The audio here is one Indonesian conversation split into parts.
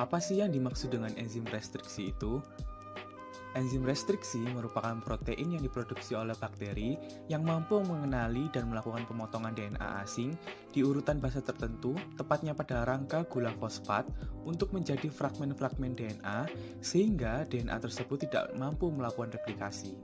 Apa sih yang dimaksud dengan enzim restriksi itu? Enzim restriksi merupakan protein yang diproduksi oleh bakteri yang mampu mengenali dan melakukan pemotongan DNA asing di urutan basa tertentu, tepatnya pada rangka gula fosfat, untuk menjadi fragmen-fragmen DNA, sehingga DNA tersebut tidak mampu melakukan replikasi.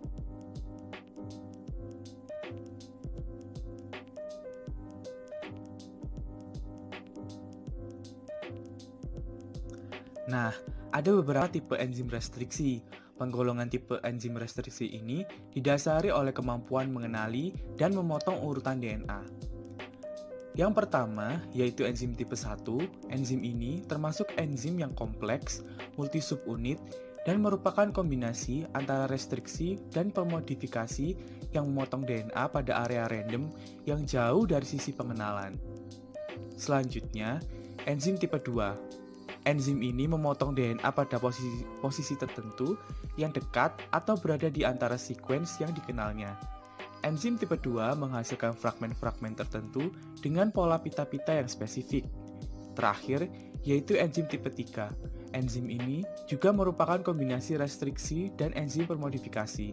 Nah, ada beberapa tipe enzim restriksi. Penggolongan tipe enzim restriksi ini didasari oleh kemampuan mengenali dan memotong urutan DNA. Yang pertama, yaitu enzim tipe 1. Enzim ini termasuk enzim yang kompleks, multisubunit, dan merupakan kombinasi antara restriksi dan pemodifikasi yang memotong DNA pada area random yang jauh dari sisi pengenalan. Selanjutnya, enzim tipe 2. Enzim ini memotong DNA pada posisi tertentu yang dekat atau berada di antara sekuens yang dikenalnya. Enzim tipe 2 menghasilkan fragmen-fragmen tertentu dengan pola pita-pita yang spesifik. Terakhir, yaitu enzim tipe 3. Enzim ini juga merupakan kombinasi restriksi dan enzim permodifikasi.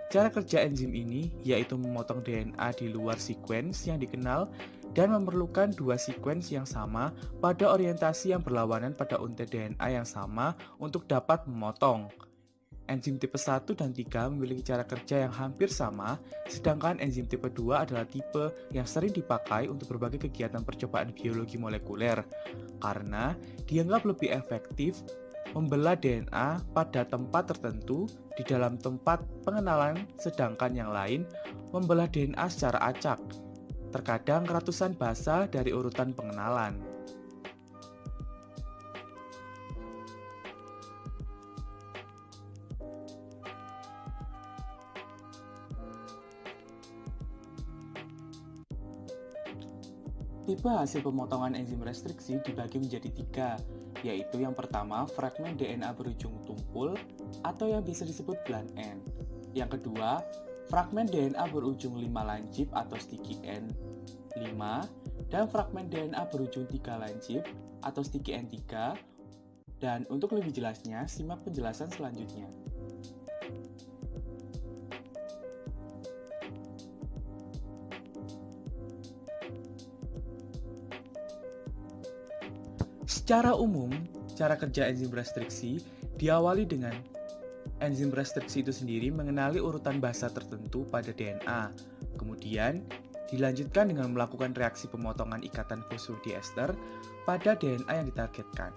Cara kerja enzim ini yaitu memotong DNA di luar sekuens yang dikenal dan memerlukan dua sekuens yang sama pada orientasi yang berlawanan pada unit DNA yang sama untuk dapat memotong. Enzim tipe 1 dan 3 memiliki cara kerja yang hampir sama, sedangkan enzim tipe 2 adalah tipe yang sering dipakai untuk berbagai kegiatan percobaan biologi molekuler, karena dianggap lebih efektif membelah DNA pada tempat tertentu di dalam tempat pengenalan, sedangkan yang lain membelah DNA secara acak, terkadang ratusan basa dari urutan pengenalan. Tipe hasil pemotongan enzim restriksi dibagi menjadi tiga, yaitu yang pertama fragmen DNA berujung tumpul atau yang bisa disebut bland end. Yang kedua, fragmen DNA berujung 5 lancip atau sticky end 5, dan fragmen DNA berujung 3 lancip atau sticky end 3. Dan untuk lebih jelasnya, simak penjelasan selanjutnya. Secara umum, cara kerja enzim restriksi diawali dengan enzim restriksi itu sendiri mengenali urutan basa tertentu pada DNA. Kemudian, dilanjutkan dengan melakukan reaksi pemotongan ikatan fosfodiester pada DNA yang ditargetkan.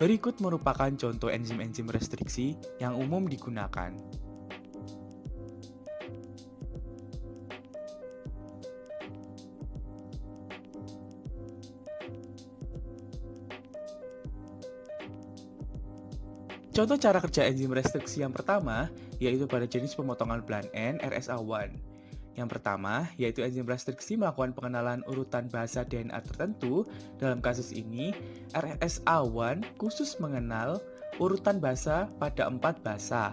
Berikut merupakan contoh enzim-enzim restriksi yang umum digunakan. Contoh cara kerja enzim restriksi yang pertama, yaitu pada jenis pemotongan bland end RSA1. Yang pertama, yaitu enzim restriksi melakukan pengenalan urutan basa DNA tertentu. Dalam kasus ini, RSA1 khusus mengenal urutan basa pada 4 basa,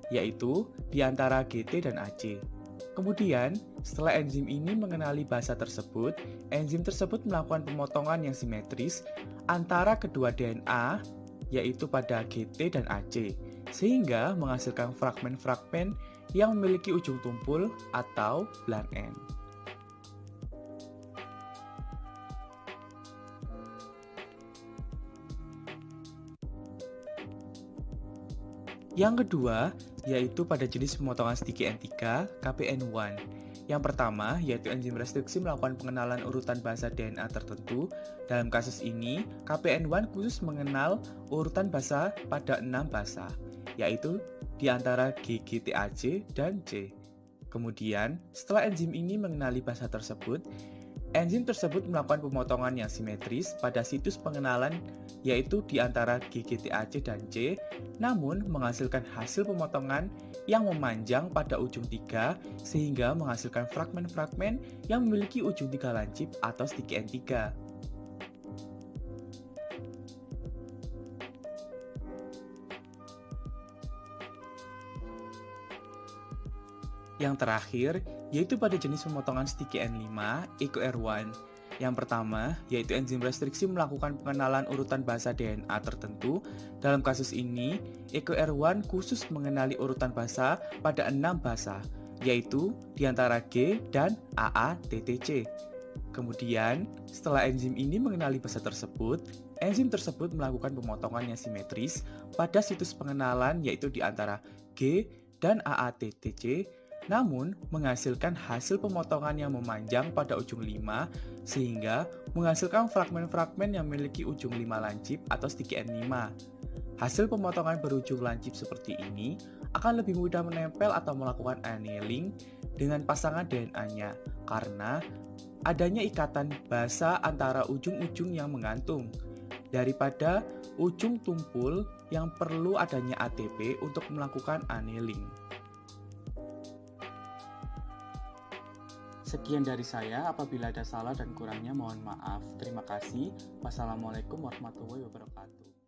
yaitu di antara GT dan AC. Kemudian, setelah enzim ini mengenali basa tersebut, enzim tersebut melakukan pemotongan yang simetris antara kedua DNA, yaitu pada GT dan AC, sehingga menghasilkan fragmen-fragmen yang memiliki ujung tumpul atau bland end. Yang kedua, yaitu pada jenis pemotongan sticky N3, KPN1. Yang pertama, yaitu enzim restriksi melakukan pengenalan urutan basa DNA tertentu. Dalam kasus ini, KPN1 khusus mengenal urutan basa pada 6 basa, yaitu di antara GGTAC dan C. Kemudian, setelah enzim ini mengenali basa tersebut, enzim tersebut melakukan pemotongan yang simetris pada situs pengenalan, yaitu di antara GGTAC dan C, namun menghasilkan hasil pemotongan yang memanjang pada ujung 3 sehingga menghasilkan fragmen-fragmen yang memiliki ujung 3 lancip atau sticky N3. Yang terakhir, yaitu pada jenis pemotongan sticky N5, EcoR1. Yang pertama, yaitu enzim restriksi melakukan pengenalan urutan basa DNA tertentu. Dalam kasus ini, EcoR1 khusus mengenali urutan basa pada 6 basa, yaitu diantara G dan AATTC. Kemudian, setelah enzim ini mengenali basa tersebut, enzim tersebut melakukan pemotongan yang simetris pada situs pengenalan yaitu di antara G dan AATTC, namun menghasilkan hasil pemotongan yang memanjang pada ujung 5 sehingga menghasilkan fragmen-fragmen yang memiliki ujung 5 lancip atau sticky end 5. Hasil pemotongan berujung lancip seperti ini akan lebih mudah menempel atau melakukan annealing dengan pasangan DNA-nya karena adanya ikatan basa antara ujung-ujung yang menggantung daripada ujung tumpul yang perlu adanya ATP untuk melakukan annealing. Sekian dari saya, apabila ada salah dan kurangnya mohon maaf. Terima kasih. Wassalamualaikum warahmatullahi wabarakatuh.